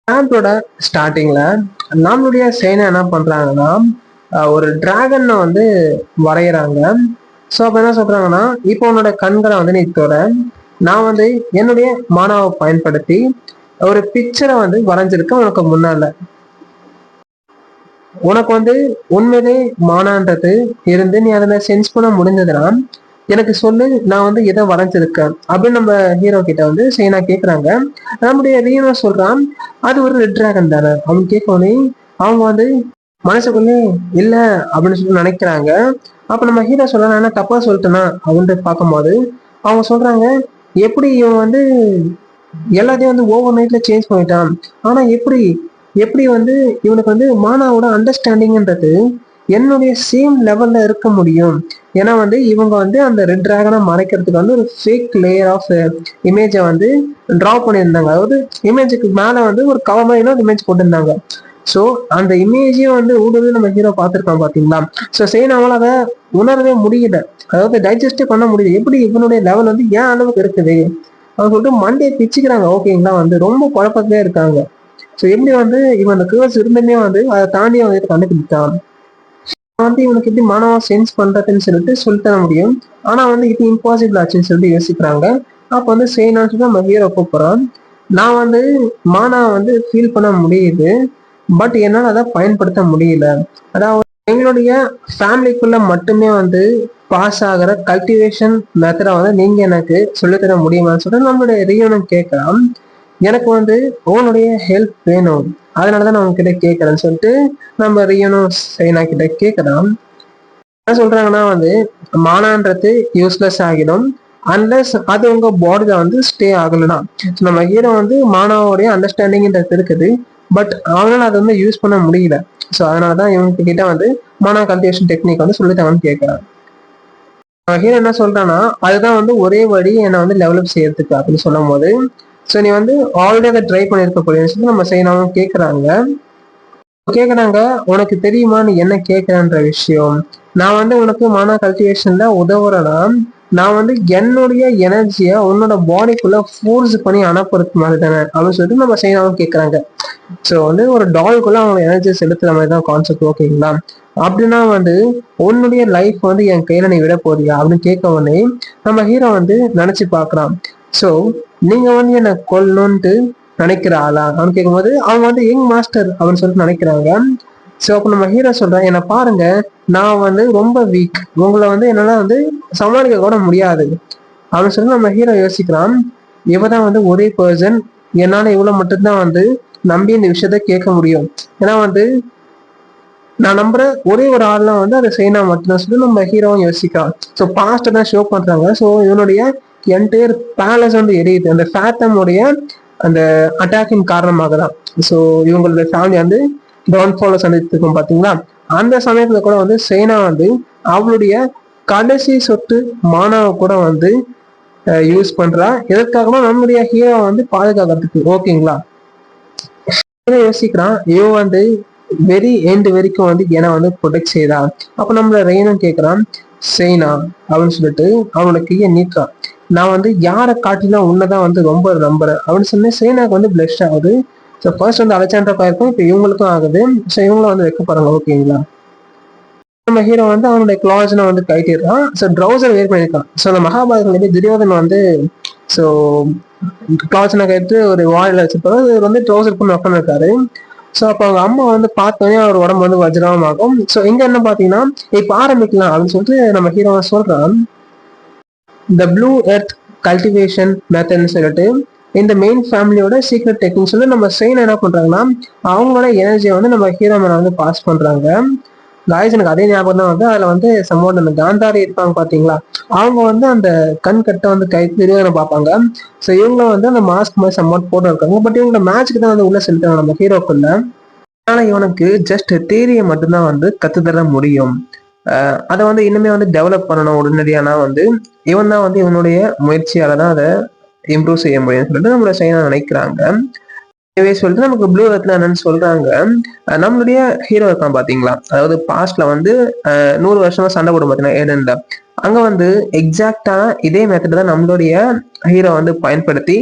சாப்டரோட ஸ்டார்டிங்ல நம்மளுடைய சேனா என்ன பண்றாங்கன்னா ஒரு டிராகனை வந்து வரைகிறாங்க. ஸோ அப்போ என்ன சொல்றாங்கன்னா, இப்போ உன்னோட கண்களை வந்து நீ தொட, நான் வந்து என்னுடைய மானாவை பயன்படுத்தி ஒரு பிக்சரை வந்து வரைஞ்சிருக்கேன் உனக்கு முன்னால. உனக்கு வந்து உண்மையிலே மானான்றது இருந்து நீ அதை சென்ஸ் பண்ண முடிஞ்சதுன்னா எனக்கு சொல்லு, நான் வந்து இதை வரைஞ்சிருக்கேன் அப்படின்னு நம்ம ஹீரோ கிட்ட வந்து சைனா கேட்குறாங்க. நம்முடைய ரீனோ சொல்றான், அது ஒரு ரெட் டிராகன் தானே அப்படின்னு கேட்கவுடனே அவங்க வந்து மனசுக்குள்ளே இல்லை அப்படின்னு சொல்லி நினைக்கிறாங்க. அப்ப நம்ம ஹீரோ சொல்றாங்க, நான் என்ன தப்பா சொல்லிட்டேனா அப்படின்ட்டு பார்க்கும்போது அவங்க சொல்றாங்க, எப்படி இவன் வந்து எல்லாத்தையும் வந்து ஓவர் நைட்ல சேஞ்ச் பண்ணிட்டான், ஆனா எப்படி எப்படி வந்து இவனுக்கு வந்து மானாவோட அண்டர்ஸ்டாண்டிங்ன்றது என்னுடைய சேம் லெவல்ல இருக்க முடியும். ஏன்னா வந்து இவங்க வந்து அந்த ரெட் டிராகனை மறைக்கிறதுக்கு வந்து ஒரு ஃபேக் லேயர் ஆஃப் இமேஜை வந்து ட்ரா பண்ணியிருந்தாங்க. அதாவது இமேஜுக்கு மேல வந்து ஒரு கவர் மாதிரி இமேஜ் போட்டிருந்தாங்க. ஸோ அந்த இமேஜையும் வந்து ஊடுருவி நம்ம ஹீரோ பார்த்துருக்கோம் பார்த்தீங்களா. ஸோ சேனாவால் அதை உணரவே முடியல, அதாவது டைஜஸ்டே பண்ண முடியல. எப்படி இவனுடைய லெவல் வந்து ஏன் அளவுக்கு இருக்குது அவங்க சொல்லிட்டு மண்டையை பிச்சுக்கிறாங்க. ஓகேங்களா, வந்து ரொம்ப குழப்பத்திலே இருக்காங்க. ஸோ எப்படி வந்து இவன் அந்த கேர்ஸ் இருந்துமே வந்து அதை தாண்டி அவன் கண்டுபிடித்தான். வந்து இவனுக்கு எப்படி மனம் சென்ஸ் பண்றதுன்னு சொல்லிட்டு தர முடியும். ஆனா வந்து இது இம்பாசிபிள் ஆச்சுன்னு சொல்லிட்டு யோசிக்கிறாங்க. அப்ப வந்து சேனான்னு சொல்லி நம்ம ஹீரோ கூப்பிடுறான். நான் வந்து மானா வந்து ஃபீல் பண்ண முடியுது, பட் என்னால் அதை பயன்படுத்த முடியல. அதாவது எங்களுடைய ஃபேமிலிக்குள்ள மட்டுமே வந்து பாஸ் ஆகிற கல்டிவேஷன் மெத்தடை வந்து நீங்க எனக்கு சொல்லித்தர முடியுமான்னு சொல்லிட்டு நம்மளுடைய ரியோனும் கேட்கலாம். எனக்கு வந்து உன்னுடைய ஹெல்ப் வேணும், அதனாலதான் நான் உங்ககிட்ட கேட்கறேன்னு சொல்லிட்டு நம்ம ரியனும் சைனா கிட்ட கேட்கலாம். என்ன சொல்றாங்கன்னா வந்து மானான்றது யூஸ்லெஸ் ஆகிடும் அன்லெஸ் அது உங்க பாடியில வந்து ஸ்டே ஆகலைன்னா. நம்ம ஹீரோ வந்து மானாவோடைய அண்டர்ஸ்டாண்டிங்ன்றது இருக்குது, பட் அவனால அதை வந்து யூஸ் பண்ண முடியல. ஸோ அதனாலதான் இவங்க கிட்ட வந்து மானா கல்டிவேஷன் டெக்னிக் வந்து சொல்லித்தாங்கன்னு கேட்கறான். ஹீரோ என்ன சொல்றான்னா, அதுதான் வந்து ஒரே வழி என்னை வந்து டெவலப் செய்யறதுக்கு அப்படின்னு சொல்லும் போது, ஸோ நீ வந்து ஆல்ரெடி அதை ட்ரை பண்ணியிருக்க போறேன்னு சொல்லி நம்ம சைனாவும் கேட்கறாங்க. உனக்கு தெரியுமா நீ என்ன கேட்கறன்ற விஷயம். நான் வந்து உனக்கு மானா கல்டிவேஷன்ல உதவுறேன்னா, நான் வந்து என்னுடைய எனர்ஜிய உன்னோட பாடிக்குள்ள ஃபோர்ஸ் பண்ணி அனுப்புறது மாதிரி தானே அப்படின்னு சொல்லிட்டு நம்ம சைனாவும் கேட்கறாங்க. ஸோ வந்து ஒரு டால்குள்ள அவங்க எனர்ஜி செலுத்துற மாதிரி தான் கான்செப்ட். ஓகேங்களா, அப்படின்னா வந்து உன்னுடைய லைஃப் வந்து என் கையில நீ விட போறியா அப்படின்னு கேட்க உடனே நம்ம ஹீரோ வந்து நினைச்சு பாக்குறான். ஸோ நீங்க வந்து என்ன கொல்லணும்ட்டு நினைக்கிற ஆளா அப்படின்னு கேட்கும்போது அவங்க வந்து யங் மாஸ்டர் அப்படின்னு சொல்லிட்டு நினைக்கிறாங்க. ஸோ அப்போ நம்ம ஹீரோ சொல்றேன், என்னை பாருங்க, நான் வந்து ரொம்ப வீக், உங்களை வந்து என்னால வந்து சமாளிக்க கூட முடியாது அப்படின்னு சொல்லி நம்ம ஹீரோ யோசிக்கிறான். இவதான் வந்து ஒரே பர்சன் என்னால இவ்வளவு மட்டும்தான் வந்து நம்பி இந்த விஷயத்த கேட்க முடியும். ஏன்னா வந்து நான் நம்புற ஒரே ஒரு ஆள்லாம் வந்து அதை செய்யணும் மட்டும்தான் சொல்லி நம்ம ஹீரோவும் யோசிக்கிறான். ஸோ பாஸ்ட் தான் ஷோ பண்றாங்க. ஸோ இவனுடைய என்டையர் பேலஸ் வந்து எரியுது அந்த ஃபேத்தமுடைய அந்த அட்டாக்கின் காரணமாக தான். ஸோ இவங்களுடைய ஃபேமிலி வந்து டவுன்ஃபால சந்தித்திருக்கும் பார்த்தீங்களா. அந்த சமயத்துல கூட வந்து சேனா வந்து அவளுடைய கடைசி சொத்து மானாவை கூட வந்து யூஸ் பண்றா. எதற்காகனா நம்மளுடைய ஹீரோ வந்து பாதுகாக்கிறதுக்கு. ஓகேங்களா, யோசிக்கிறான் இவன் வந்து வெரி எண்ட் வரைக்கும் வந்து ஏன்னா வந்து ப்ரொடெக்ட் செய்தா. அப்ப நம்மள ரெயினும் கேட்கிறான், செய்னா அப்படின்னு சொல்லிட்டு அவனோட கையை நீட்டுறான். நான் வந்து யாரை காட்டிலும் உன்னதான் வந்து ரொம்ப நம்புறேன் அப்படின்னு சொல்லி சேனாக்கு வந்து பிளஷ் ஆகுது. ஸோ ஃபர்ஸ்ட் வந்து அலெக்சாண்ட்ராக்கா இருக்கும், இப்போ இவங்களுக்கும் ஆகுது. ஸோ இவங்களும் வந்து வைக்க போறாங்க. ஓகேங்களா, நம்ம ஹீரோ வந்து அவனுடைய கிளாஸ்னை வந்து கட்டிடுறான். ஸோ ட்ரௌசர் வேர் பண்ணியிருக்கான். ஸோ அந்த மகாபாரதம் துரியோதன் வந்து ஸோ கிளாஸ்னை கட்டு ஒரு வாயில வச்சிருப்பாரு. அது வந்து ட்ரௌசர் பண்ணி உட்காந்துருக்காரு. ஸோ அப்போ அவங்க அம்மா வந்து பார்த்தோன்னே அவர் உடம்பு வந்து வஜ்ரம் ஆகும். ஸோ இங்க என்ன பார்த்தீங்கன்னா, இப்போ ஆரம்பிக்கலாம் அப்படின்னு சொல்லிட்டு நம்ம ஹீரோ சொல்றான். இந்த ப்ளூ எர்த் கல்டிவேஷன் மெத்தட்னு சொல்லிட்டு இந்த மெயின் ஃபேமிலியோட சீக்ரெட் டெக்னிக் சொல்லி நம்ம செயின் என்ன பண்றாங்கன்னா, அவங்களோட எனர்ஜியை வந்து நம்ம ஹீரோ மேல வந்து பாஸ் பண்றாங்க. காய்ஸ் எனக்கு அதே ஞாபகம் தான் வந்து அதுல வந்து சம்மோட அந்த காந்தாரி இருப்பாங்க பாத்தீங்களா, அவங்க வந்து அந்த கண் கட்ட வந்து கை தெரியாத பார்ப்பாங்க. ஸோ இவங்களும் வந்து அந்த மாஸ்க் மாதிரி சம்மோட் போட்டு இருக்காங்க. பட் இவங்களோட மேட்ச்க்கு தான் வந்து உள்ள செலுத்தாங்க நம்ம ஹீரோக்குள்ள. ஆனா இவனுக்கு ஜஸ்ட் தேரியை மட்டும்தான் வந்து கத்துத்தர முடியும். அதை வந்து இன்னுமே வந்து டெவலப் பண்ணணும் உடனடியானா வந்து இவன் தான் வந்து இவனுடைய முயற்சியால தான் அதை இம்ப்ரூவ் செய்ய முடியும்னு சொல்லிட்டு நம்மளோட சைனா நினைக்கிறாங்க. சொல்லிட்டு நமக்கு ப்ளூ எர்த்ல என்னன்னு சொல்றாங்க. நம்மளுடைய ஹீரோ இருக்கான் பாத்தீங்களா, அதாவது பாஸ்ட்ல வந்து 100 வருஷமா சண்டை போடும் பாத்தீங்கன்னா ஏடன்ல, அங்க வந்து எக்ஸாக்டா இதே மெத்தட் தான் நம்மளுடைய ஹீரோ வந்து பயன்படுத்தி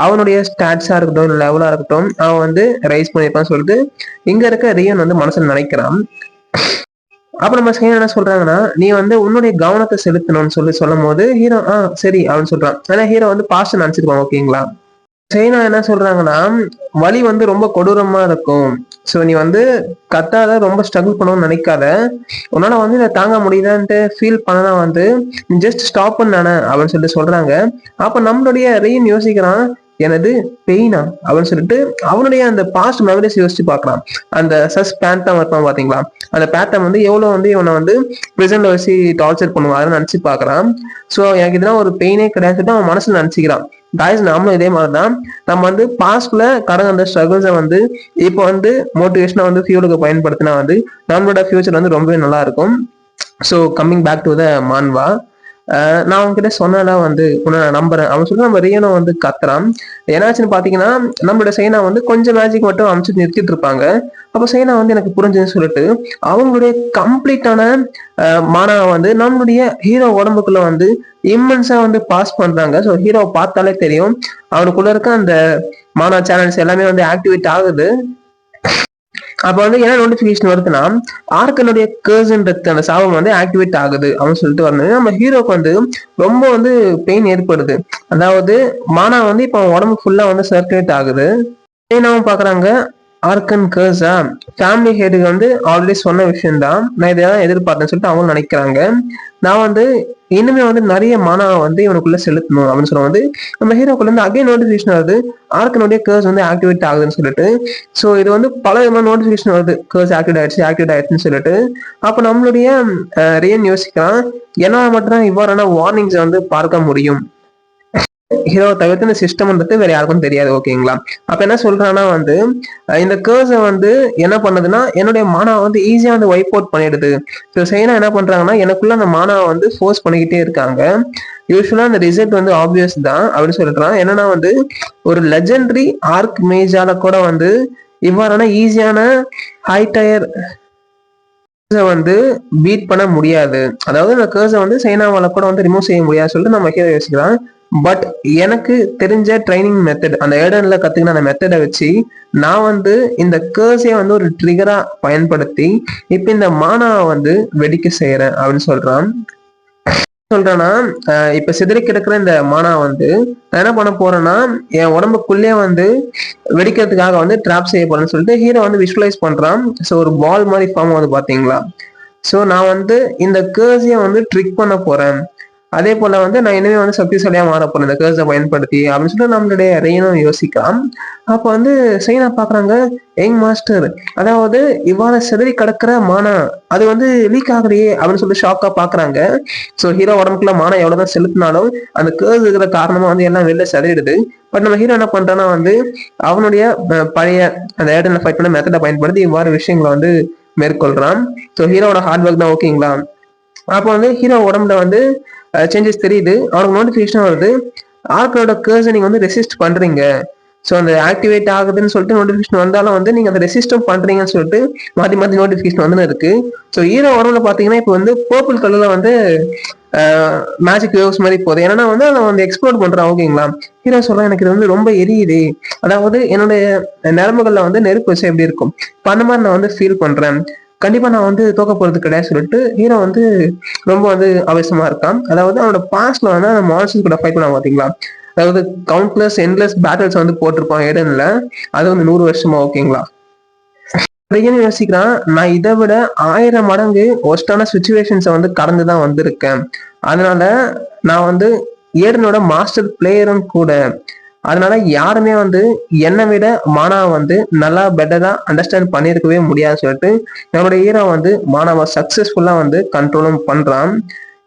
அவனுடைய ஸ்டாட்ஸா இருக்கட்டும், லெவலா இருக்கட்டும், அவன் வந்து ரைஸ் பண்ணிருப்பான்னு சொல்லிட்டு இங்க இருக்க ரியன் வந்து மனசுல நினைக்கிறான். அப்ப நம்ம சைனா என்ன சொல்றாங்கன்னா, நீ வந்து உன்னுடைய கவனத்தை செலுத்தணும்னு சொல்லும் போது ஹீரோ சரி அப்படின்னு சொல்றான். ஆனா ஹீரோ வந்து பாஸ்ட் நினைச்சிருப்பான். ஓகேங்களா. சைனா என்ன சொல்றாங்கன்னா, வலி வந்து ரொம்ப கொடூரமா இருக்கும். சோ நீ வந்து கத்தாத, ரொம்ப ஸ்ட்ரகிள் பண்ணணும்னு நினைக்காத. உன்னால வந்து இதை தாங்க முடியுதான்ட்டு ஃபீல் பண்ணனா வந்து ஜஸ்ட் ஸ்டாப் பண்ணானே அப்படின்னு சொல்லிட்டு சொல்றாங்க. அப்ப நம்மளுடைய ரெயின் யோசிக்கிறான், எனது பெயினா அப்படின்னு சொல்லிட்டு அவனுடைய அந்த பாஸ்ட் மெமரிஸ் யோசிச்சு பார்க்கலாம். அந்த சஸ் பேண்டம் இருப்பான் பாத்தீங்களா, அந்த பேண்டம் வந்து எவ்வளவு வந்து இவனை வந்து பிரிசன்ல வச்சு டார்ச்சர் பண்ணுவாருன்னு நினைச்சு பாக்குறான். சோ எனக்கு இதெல்லாம் ஒரு பெயினே கிடையாதுன்னு சொல்லிட்டு அவன் மனசுல நினைச்சுக்கிறான். காய்ஸ் நாமளும் இதே மாதிரிதான். நம்ம வந்து பாஸ்ட்ல கடந்த அந்த ஸ்ட்ரகிள்ஸை வந்து இப்போ வந்து மோட்டிவேஷனா வந்து ஃபியூலுக்கு பயன்படுத்தினா வந்து நம்மளோட ஃபியூச்சர் வந்து ரொம்பவே நல்லா இருக்கும். So coming back to the மான்வா, நான் அவன்கிட்ட சொன்னால வந்து உன்னை நான் நம்புறேன் அவன் சொல்லி நம்ம ரியனும் வந்து கத்துறான். என்னாச்சுன்னு பாத்தீங்கன்னா, நம்மளோட சைனா வந்து கொஞ்சம் மேஜிக் மட்டும் அமைச்சு நிறுத்திட்டு இருப்பாங்க. அப்ப சைனா வந்து எனக்கு புரிஞ்சுன்னு சொல்லிட்டு அவங்களுடைய கம்ப்ளீட்டான மானாவை வந்து நம்மளுடைய ஹீரோ உடம்புக்குள்ள வந்து இம்மென்ஸா வந்து பாஸ் பண்றாங்க. ஸோ ஹீரோவை பார்த்தாலே தெரியும் அவனுக்குள்ள இருக்க அந்த மானா சேனல்ஸ் எல்லாமே வந்து ஆக்டிவேட் ஆகுது. அப்ப வந்து என்ன நோட்டிபிகேஷன் வருதுன்னா, ஆர்கனுடைய கர்ஸ்ன்றது அந்த சாபம் வந்து ஆக்டிவேட் ஆகுது அப்படின்னு சொல்லிட்டு வரணும். நம்ம ஹீரோக்கு வந்து ரொம்ப வந்து பெயின் ஏற்படுது. அதாவது மானா வந்து இப்ப உடம்பு ஃபுல்லா வந்து சர்க்குலேட் ஆகுது. பெயினாவும் பாக்குறாங்க. ஆர்கன் கர்ஸா ஃபேமிலி ஹெட்டுக்கு வந்து ஆல்ரெடி சொன்ன விஷயம் தான், நான் இதைதான் எதிர்பார்த்தேன்னு சொல்லிட்டு அவங்க நினைக்கிறாங்க. நான் வந்து இனிமே வந்து நிறைய மானாவை வந்து இவனுக்குள்ள செலுத்தணும் அப்படின்னு சொல்ல வந்து நம்ம ஹீரோக்குள்ள இருந்து அகைன் நோட்டிபிகேஷன் வருது, ஆர்கனுடைய கர்ஸ் வந்து ஆக்டிவேட் ஆகுதுன்னு சொல்லிட்டு. ஸோ இது வந்து பல விதமான நோட்டிபிகேஷன் வருது, கர்ஸ் ஆக்டிவேட் ஆயிடுச்சுன்னு சொல்லிட்டு. அப்போ நம்மளுடைய ரியன் யோசிக்கலாம், என்னால் மட்டும்தான் இவ்வாறான வார்னிங்ஸை வந்து பார்க்க முடியும், ஹீரோ தவிர்த்து இந்த சிஸ்டம்ன்றது வேற யாருக்கும் தெரியாது. ஓகேங்களா. அப்ப என்ன சொல்றான்னா வந்து இந்த கேர்ஸை வந்து என்ன பண்ணுதுன்னா என்னுடைய மானாவை வந்து ஈஸியா வந்து வைப் அவுட் பண்ணிடுது. ஸோ சைனா என்ன பண்றாங்கன்னா எனக்குள்ள அந்த மானாவை வந்து ஃபோர்ஸ் பண்ணிக்கிட்டே இருக்காங்க. யூஸ்வலா அந்த ரிசல்ட் வந்து ஆப்வியஸ் தான் அப்படின்னு சொல்றான். என்னன்னா வந்து ஒரு லெஜெண்டரி ஆர்க் மேஜால கூட வந்து இவ்வாறான ஈஸியான ஹை டயர் வந்து பீட் பண்ண முடியாது. அதாவது இந்த கேர்ஸை வந்து சைனாவால கூட வந்து ரிமூவ் செய்ய முடியாது சொல்லிட்டு நம்ம ஹீரோ யோசிக்கலாம். பட் எனக்கு தெரிஞ்ச ட்ரைனிங் மெத்தட், அந்த ஏடன்ல கத்துக்கின அந்த மெத்தடை வச்சு நான் வந்து இந்த கேர்ஸைய வந்து ஒரு ட்ரிகரா பயன்படுத்தி இப்ப இந்த மானாவை வந்து வெடிக்க செய்யறேன் அப்படின்னு சொல்றான். சொல்றேன்னா இப்ப சிதறி கிடக்குற இந்த மானா வந்து நான் என்ன பண்ண போறேன்னா என் உடம்புக்குள்ளே வந்து வெடிக்கிறதுக்காக வந்து ட்ராப் செய்ய போறேன்னு சொல்லிட்டு ஹீரோ வந்து விஷுவலைஸ் பண்றான். ஸோ ஒரு பால் மாதிரி ஃபார்ம் ஆகுது பாத்தீங்களா. ஸோ நான் வந்து இந்த கேர்ஸைய வந்து ட்ரிக் பண்ண போறேன். அதே போல வந்து நான் இனிமே வந்து சக்திசாலியா மாற போறேன் இந்த கேர்ஸை பயன்படுத்தி அப்படின்னு சொல்லிட்டு நம்மளுடைய ரெயினும் யோசிக்கலாம். அப்ப வந்து சைனா பாக்குறாங்க, யங் மாஸ்டர், அதாவது இவ்வாறு சிதறி கிடக்கிற மானா அது வந்து லீக் ஆகுறியே அப்படின்னு சொல்லிட்டு ஷாக்கா பாக்குறாங்க. ஸோ ஹீரோ உடம்புக்குள்ள மானா எவ்வளவுதான் செலுத்தினாலும் அந்த கேர்ஸ் இருக்கிற காரணமா வந்து எல்லாம் வெளில சிதறிடுது. பட் நம்ம ஹீரோ என்ன பண்றான்னா வந்து அவனுடைய பழைய அந்த ஏடன்ல ஃபைட் பண்ண மெத்தடை பயன்படுத்தி இவ்வாறு விஷயங்களை வந்து மேற்கொள்றான். ஸோ ஹீரோட ஹார்ட் ஒர்க் தான். ஓகேங்களா. அப்போ வந்து ஹீரோ உடம்புல வந்து சேஞ்சஸ் தெரியுது. அவனுக்கு நோட்டிபிகேஷன் வருது, ஆர்க்கோட கேர்ஸை நீங்க வந்து ரெசிஸ்ட் பண்றீங்க. ஸோ அந்த ஆக்டிவேட் ஆகுதுன்னு சொல்லிட்டு நோட்டிபிகேஷன் வந்தாலும் வந்து நீங்க அதை ரெசிஸ்டும் பண்றீங்கன்னு சொல்லிட்டு மாத்தி மாத்தி நோட்டிபிகேஷன் வந்து இருக்கு. ஸோ ஹீரோ உடம்புல பாத்தீங்கன்னா இப்போ வந்து பர்பிள் கலர்ல வந்து மேஜிக் வேவ்ஸ் மாதிரி போகுது. ஏன்னா வந்து அதை வந்து எக்ஸ்ப்ளோர் பண்றான். ஓகேங்களா. ஹீரோ சொல்ல எனக்கு இது வந்து ரொம்ப எரியுது, அதாவது என்னுடைய நரம்புகள்ல வந்து நெருப்பு வச்சு எப்படி இருக்கும் இப்போ அந்த மாதிரி நான் வந்து ஃபீல் பண்றேன், கண்டிப்பா நான் வந்து தோக்க போறது கிடையாது சொல்லிட்டு ஹீரோ வந்து ரொம்ப வந்து அவசியமா இருக்கான். அதாவது அவனோட பாஸ்ட்ல வந்து அந்த மான்ஸ்டர்ஸ் கூட ஃபைட் பண்ண பாத்தீங்களா, அதாவது கவுண்ட்லெஸ் எண்ட்லெஸ் பேட்டில்ஸ் வந்து போட்டிருப்பான் ஏடன்ல, அது வந்து 100 வருஷமா. ஓகேங்களா. யோசிக்கிறான், நான் இதை விட 1000 மடங்கு ஒஸ்டான சுச்சுவேஷன்ஸை வந்து கடந்துதான் வந்திருக்கேன். அதனால நான் வந்து ஏடனோட மாஸ்டர் பிளேயரும் கூட. அதனால யாருமே வந்து என்னை விட மானாவை வந்து நல்லா பெட்டரா அண்டர்ஸ்டாண்ட் பண்ணியிருக்கவே முடியாதுன்னு சொல்லிட்டு என்னோட ஹீரோ வந்து மானாவை சக்சஸ்ஃபுல்லா வந்து கண்ட்ரோலும் பண்றான்.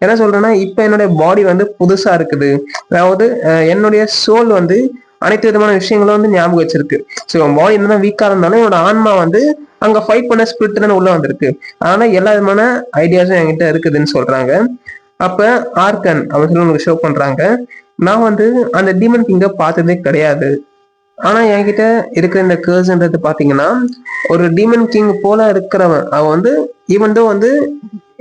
என்ன சொல்றேன்னா இப்ப என்னுடைய பாடி வந்து புதுசா இருக்குது, அதாவது என்னுடைய சோல் வந்து அனைத்து விதமான விஷயங்களும் வந்து ஞாபகம் வச்சிருக்கு. ஸோ பாடி என்னதான் வீக்கா இருந்தாலும் என்னோட ஆன்மா வந்து அங்க ஃபைட் பண்ண ஸ்பிரிட் தானே உள்ள வந்திருக்கு. அதனால எல்லா விதமான ஐடியாஸும் என்கிட்ட இருக்குதுன்னு சொல்றாங்க. அப்ப ஆர்கன் அப்படின்னு சொல்லி உங்களுக்கு ஷோ பண்றாங்க, நான் வந்து அந்த டீமன் கிங்க பார்த்ததே கிடையாது ஆனா என்கிட்ட இருக்கிற இந்த கேர்ஸ்ன்றது பாத்தீங்கன்னா ஒரு டீமன் கிங் போல இருக்கிறவன். அவன் வந்து ஈவன் தோ வந்து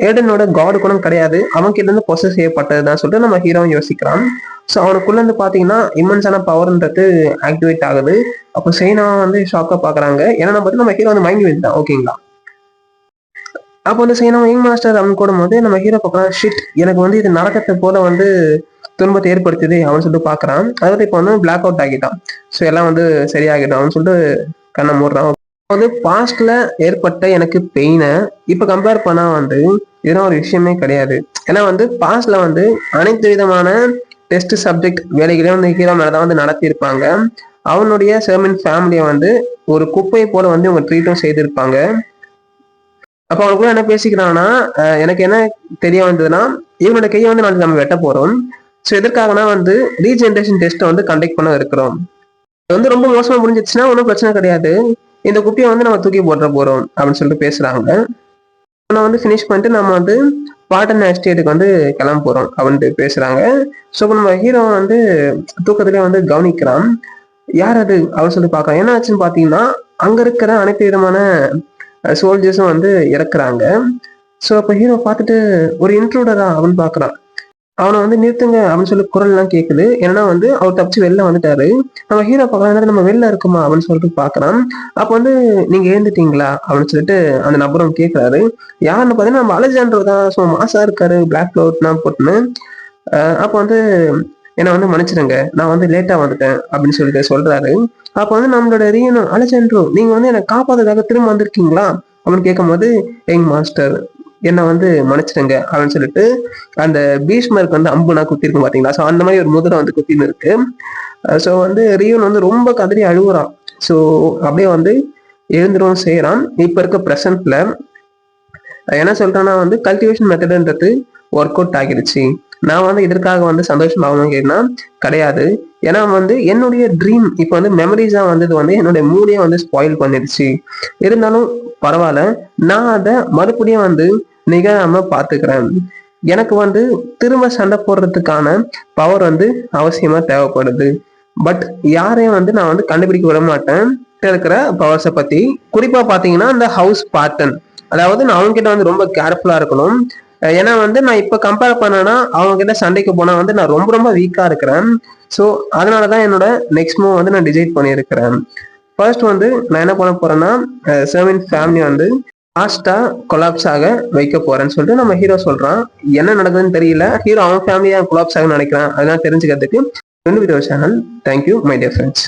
ஏடனோட காடு கூட கிடையாது, அவன் கிட்ட இருந்து பொசஸ் செய்யப்பட்டதுதான் சொல்லிட்டு நம்ம ஹீரோவும் யோசிக்கிறான். ஸோ அவனுக்குள்ள இருந்து பாத்தீங்கன்னா இம்மன்ஸான பவர்ன்றது ஆக்டிவேட் ஆகுது. அப்போ சைனா வந்து ஷாக்கா பாக்குறாங்க. ஏன்னா நம்ம ஹீரோ வந்து மயங்கி வந்துட்டான். ஓகேங்களா? அப்போ வந்து சைனா யங் மாஸ்டர் அவன் கூடும் போது நம்ம ஹீரோ பார்க்கலாம், ஷிட் எனக்கு வந்து இது நடக்கத்தை போல வந்து துன்பத்தை ஏற்படுத்துது அவன் சொல்லிட்டு பாக்குறான். அதாவது இப்போ வந்து பிளாக் அவுட் ஆகிட்டான். ஸோ எல்லாம் வந்து சரியாகிடும் அவன் சொல்லிட்டு கண்ணை மூடுறான். வந்து பாஸ்ட்ல ஏற்பட்ட எனக்கு பெயினை இப்ப கம்பேர் பண்ணா வந்து இதெல்லாம் ஒரு விஷயமே கிடையாது. ஏன்னா வந்து பாஸ்ட்ல வந்து அனைத்து விதமான டெஸ்ட் சப்ஜெக்ட் வேலைகளையும் வந்து ஹீரோ மேலதான் வந்து நடத்தியிருப்பாங்க. அவனுடைய செர்மன் ஃபேமிலியை வந்து ஒரு குப்பை போல வந்து இவங்க ட்ரீட்டும் செய்திருப்பாங்க. அப்ப அவனுக்குள்ள என்ன பேசிக்கிறான்னா, எனக்கு என்ன தெரிய வந்ததுன்னா, இவனோட கையை வந்து நாளைக்கு நம்ம வெட்ட போறோம். ஸோ எதற்காகனா வந்து ரீஜென்ரேஷன் டெஸ்ட்டை வந்து கண்டக்ட் பண்ண இருக்கிறோம். இது வந்து ரொம்ப மோசமா முடிஞ்சிச்சுன்னா ஒன்றும் பிரச்சனை கிடையாது, இந்த குப்பியை வந்து நம்ம தூக்கி போட்டுற போறோம் அப்படின்னு சொல்லிட்டு பேசுறாங்க. நான் வந்து ஃபினிஷ் பண்ணிட்டு நம்ம வந்து பாட்டன் எஸ்டேட்டுக்கு வந்து கிளம்ப போறோம் அப்படின்ட்டு பேசுறாங்க. ஸோ இப்போ நம்ம ஹீரோ வந்து தூக்கத்திலே வந்து கவனிக்கிறான். யார் அது அப்படின்னு சொல்லி பார்க்கலாம். என்ன ஆச்சுன்னு பார்த்தீங்கன்னா, அங்க இருக்கிற அனைத்து விதமான சோல்ஜர்ஸும் வந்து இறக்குறாங்க. ஸோ அப்போ ஹீரோ பார்த்துட்டு ஒரு இன்ட்ரூடரா அப்படின்னு பார்க்குறான். அவனை வந்து நிறுத்துங்க அப்படின்னு சொல்லி குரல் எல்லாம் கேட்குது. ஏன்னா வந்து அவர் தப்பிச்சு வெளில வந்துட்டாரு. நம்ம ஹீரோ பார்க்கலாம், நம்ம வெளில இருக்குமா அப்படின்னு சொல்லிட்டு பாக்குறான். அப்போ வந்து நீங்க ஏந்துட்டீங்களா அப்படின்னு சொல்லிட்டு அந்த நபரும் கேட்கிறாரு. யாருன்னு பாத்தீங்கன்னா நம்ம அலெக்சாண்டர் தான். ஸோ மாசா இருக்காரு, பிளாக் க்ளவுட்லாம் போட்டுன்னு. அப்போ வந்து என்னை வந்து மன்னிச்சிடுங்க, நான் வந்து லேட்டா வந்துட்டேன் அப்படின்னு சொல்லிட்டு சொல்றாரு. அப்போ வந்து நம்மளோட ரீனோ, அலெக்சாண்ட்ரோ நீங்க வந்து என்னை காப்பாத்துறதுக்காக திரும்ப வந்திருக்கீங்களா அப்படின்னு கேட்கும் போது, எங் மாஸ்டர் என்னை வந்து மன்னிச்சிடுங்க அப்படின்னு சொல்லிட்டு அந்த பீஷ்மருக்கு வந்து அம்புனா குத்திருக்கு பாத்தீங்களா? ஸோ அந்த மாதிரி ஒரு முதலை வந்து குத்தின்னு இருக்கு. ஸோ வந்து ரியூன் வந்து ரொம்ப கதறி அழுகுறான். ஸோ அப்படியே வந்து எழுந்துரும் செய்யறான். இப்ப இருக்க ப்ரெசன்ட்ல என்ன சொல்றேன்னா வந்து கல்டிவேஷன் மெத்தடுன்றது ஒர்க் அவுட் ஆகிடுச்சு. நான் வந்து இதற்காக வந்து சந்தோஷம் ஆகணும் கேட்டா கிடையாது. ஏன்னா வந்து என்னுடைய ட்ரீம் இப்போ வந்து மெமரிஸா வந்தது வந்து என்னுடைய மூடியை வந்து ஸ்பாயில் பண்ணிடுச்சு. இருந்தாலும் பரவாயில்ல, நான் அதை மறுபடியும் வந்து நிகழாம பாத்துக்கிறேன். எனக்கு வந்து திரும்ப சண்டை போடுறதுக்கான பவர் வந்து அவசியமா தேவைப்படுது. பட் யாரையும் வந்து நான் வந்து கண்டுபிடிக்க விட மாட்டேன் இருக்கிற பவர்ஸை பத்தி. குறிப்பா பாத்தீங்கன்னா இந்த ஹவுஸ் பாட்டன், அதாவது நான் அவங்க கிட்ட வந்து ரொம்ப கேர்ஃபுல்லா இருக்கணும். ஏன்னா வந்து நான் இப்ப கம்பேர் பண்ணேன்னா அவங்க கிட்ட சண்டைக்கு போனா வந்து நான் ரொம்ப ரொம்ப வீக்கா இருக்கிறேன். ஸோ அதனாலதான் என்னோட நெக்ஸ்ட் மூவ் வந்து நான் டிசைட் பண்ணியிருக்கிறேன். ஃபர்ஸ்ட் வந்து நான் என்ன பண்ண போறேன்னா, செர்வின் ஃபேமிலி வந்து ஃபாஸ்டா கொலாப்ஸ் ஆக வைக்க போறேன்னு சொல்லிட்டு நம்ம ஹீரோ சொல்றான். என்ன நடக்குதுன்னு தெரியல. ஹீரோ அவன் ஃபேமிலியா கொலாப்ஸ் ஆக நினைக்கிறான். அதெல்லாம் தெரிஞ்சுக்கிறதுக்கு ரெண்டு video channel. Thank you my dear friends.